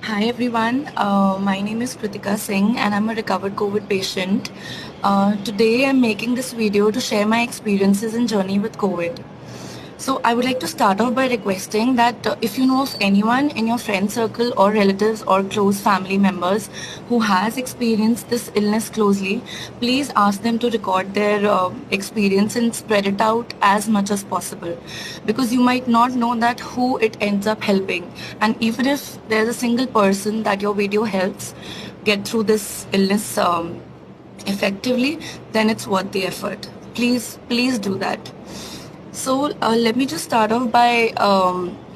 Hi everyone, my name is Kritika Singh and I'm a recovered COVID patient. Today I'm making this video to share my experiences and journey with COVID. So I would like to start off by requesting that if you know of anyone in your friend circle or relatives or close family members who has experienced this illness closely, please ask them to record their experience and spread it out as much as possible, because you might not know that who it ends up helping. And even if there's a single person that your video helps get through this illness effectively, then it's worth the effort. Please do that. So let me just start off by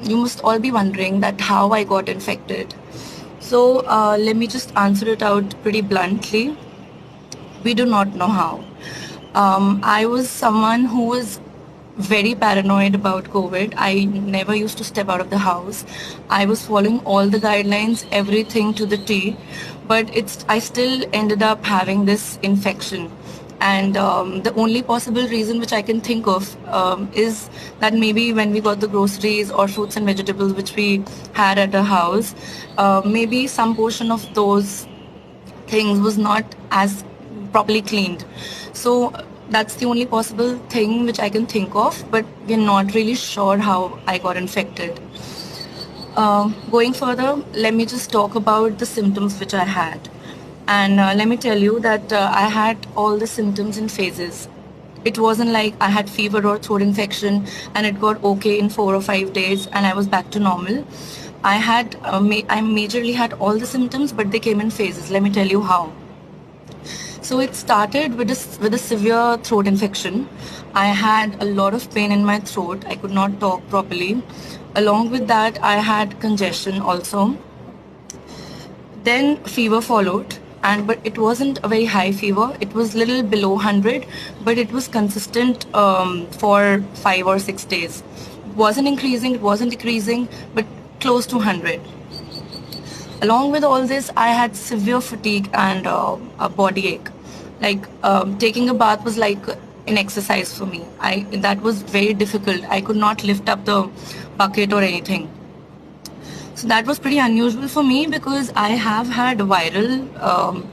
you must all be wondering that how I got infected. So let me just answer it out pretty bluntly. We do not know how. I was someone who was very paranoid about COVID. I never used to step out of the house. I was following all the guidelines, everything to the T, but I still ended up having this infection. And the only possible reason which I can think of is that maybe when we got the groceries or fruits and vegetables which we had at our house, maybe some portion of those things was not as properly cleaned. So that's the only possible thing which I can think of, but we're not really sure how I got infected. Going further, let me just talk about the symptoms which I had. And let me tell you that I had all the symptoms in phases. It wasn't like I had fever or throat infection and it got okay in 4 or 5 days and I was back to normal. I majorly had all the symptoms, but they came in phases. Let me tell you how. So it started with a severe throat infection. I had a lot of pain in my throat. I could not talk properly. Along with that, I had congestion also. Then fever followed, and but it wasn't a very high fever. It was little below 100, but it was consistent for 5 or 6 days. It wasn't increasing, it wasn't decreasing, but close to 100. Along with all this, I had severe fatigue and a body ache. Like taking a bath was like an exercise for me. I That was very difficult. I could not lift up the bucket or anything. So that was pretty unusual for me because I have had viral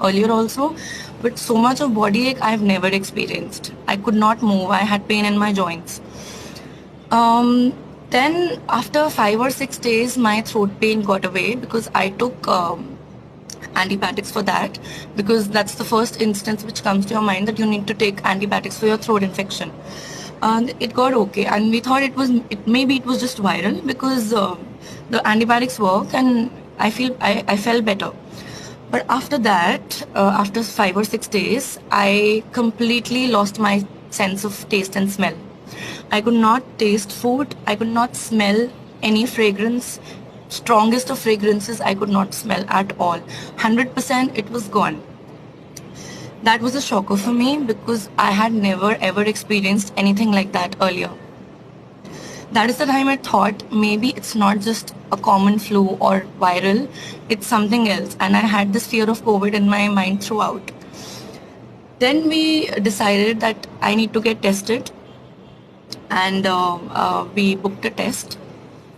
earlier also, but so much of body ache I've never experienced. I could not move. I had pain in my joints. Then after 5 or 6 days, my throat pain got away because I took antibiotics for that, because that's the first instance which comes to your mind that you need to take antibiotics for your throat infection. And it got okay, and we thought maybe it was just viral because the antibiotics work, and I felt better. But after that, after 5 or 6 days, I completely lost my sense of taste and smell. I could not taste food. I could not smell any fragrance. Strongest of fragrances I could not smell at all. 100% it was gone. That was a shocker for me because I had never ever experienced anything like that earlier. That is the time I thought maybe it's not just a common flu or viral, it's something else. And I had this fear of COVID in my mind throughout. Then we decided that I need to get tested, and we booked a test.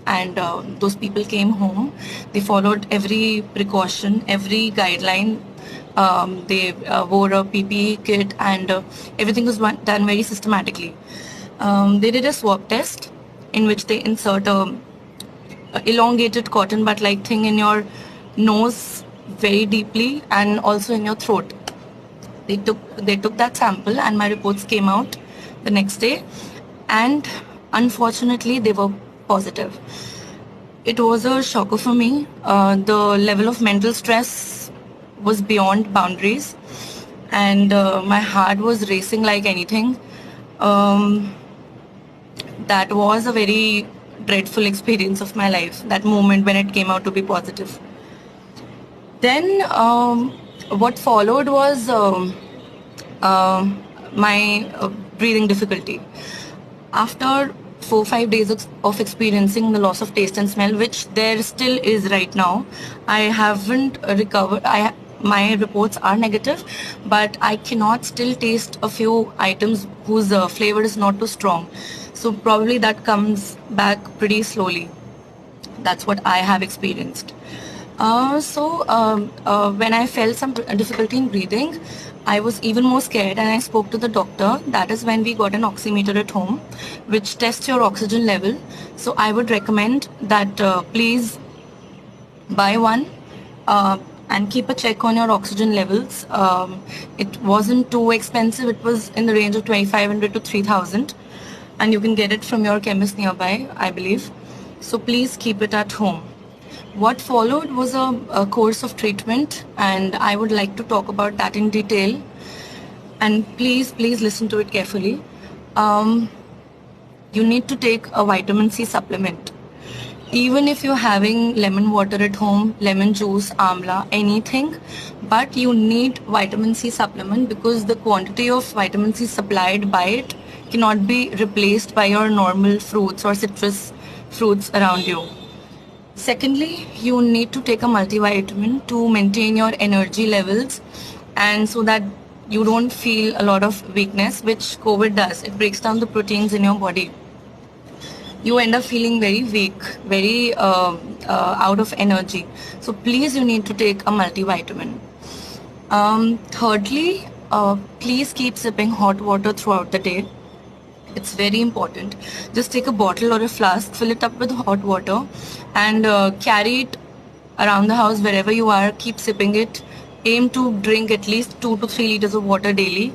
And those people came home. They followed every precaution, every guideline. They wore a PPE kit, and everything was done very systematically. They did a swab test in which they insert a elongated cotton bud like thing in your nose very deeply and also in your throat. They took that sample, and my reports came out the next day, and unfortunately they were positive. It was a shocker for me. The level of mental stress was beyond boundaries, and my heart was racing like anything. Um, that was a very dreadful experience of my life, that moment when it came out to be positive. Then what followed was my breathing difficulty. After 4 or 5 days of experiencing the loss of taste and smell, which there still is right now, I haven't recovered. My reports are negative, but I cannot still taste a few items whose flavor is not too strong. So probably that comes back pretty slowly. That's what I have experienced. When I felt some difficulty in breathing, I was even more scared and I spoke to the doctor. That is when we got an oximeter at home, which tests your oxygen level. So I would recommend that please buy one and keep a check on your oxygen levels. It wasn't too expensive. It was in the range of 2,500 to 3,000, and you can get it from your chemist nearby, I believe. So please keep it at home. What followed was a course of treatment, and I would like to talk about that in detail. And please listen to it carefully. You need to take a vitamin C supplement. Even if you're having lemon water at home, lemon juice, amla, anything, but you need vitamin C supplement because the quantity of vitamin C supplied by it cannot be replaced by your normal fruits or citrus fruits around you. Secondly, you need to take a multivitamin to maintain your energy levels and so that you don't feel a lot of weakness, which COVID does. It breaks down the proteins in your body. You end up feeling very weak, very out of energy. So please, you need to take a multivitamin. Thirdly, please keep sipping hot water throughout the day. It's very important. Just take a bottle or a flask, fill it up with hot water and carry it around the house wherever you are. Keep sipping it. Aim to drink at least 2 to 3 liters of water daily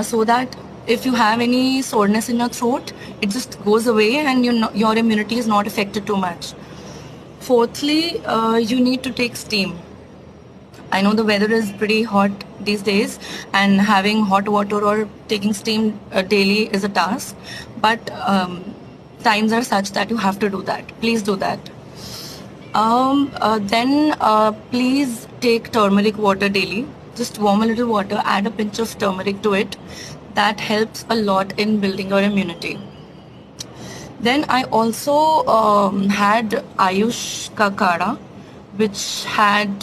so that if you have any soreness in your throat, it just goes away and your immunity is not affected too much. Fourthly, you need to take steam. I know the weather is pretty hot these days and having hot water or taking steam daily is a task, but times are such that you have to do that. Please do that. Please take turmeric water daily. Just warm a little water, add a pinch of turmeric to it. That helps a lot in building your immunity. Then I also had Ayush ka Kada, which had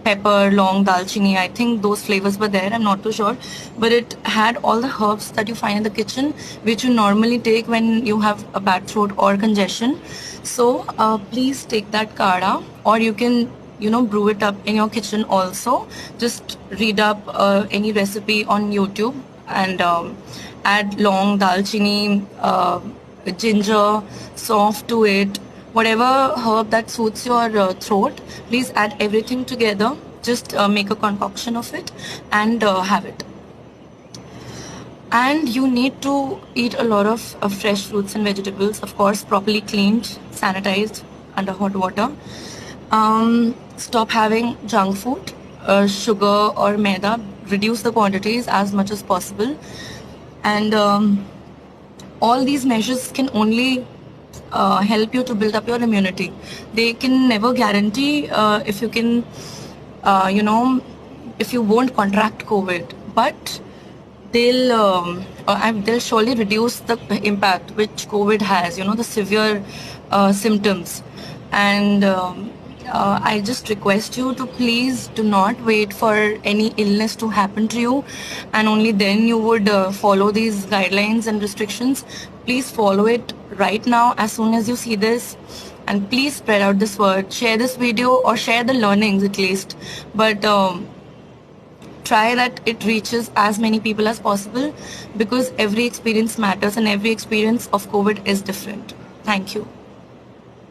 pepper, long, dalchini. I think those flavors were there. I'm not too sure. But it had all the herbs that you find in the kitchen, which you normally take when you have a bad throat or congestion. So please take that Kada, or you can brew it up in your kitchen also. Just read up any recipe on YouTube and add long, dalchini, ginger, soft to it. Whatever herb that suits your throat, please add everything together. Just make a concoction of it and have it. And you need to eat a lot of fresh fruits and vegetables, of course, properly cleaned, sanitized under hot water. Stop having junk food, sugar or maida. Reduce the quantities as much as possible. And all these measures can only help you to build up your immunity. They can never guarantee if you can, if you won't contract COVID, but they'll surely reduce the impact which COVID has, the severe symptoms. And I just request you to please do not wait for any illness to happen to you and only then you would follow these guidelines and restrictions. Please follow it right now as soon as you see this, and please spread out this word. Share this video or share the learnings at least, but try that it reaches as many people as possible because every experience matters and every experience of COVID is different. Thank you.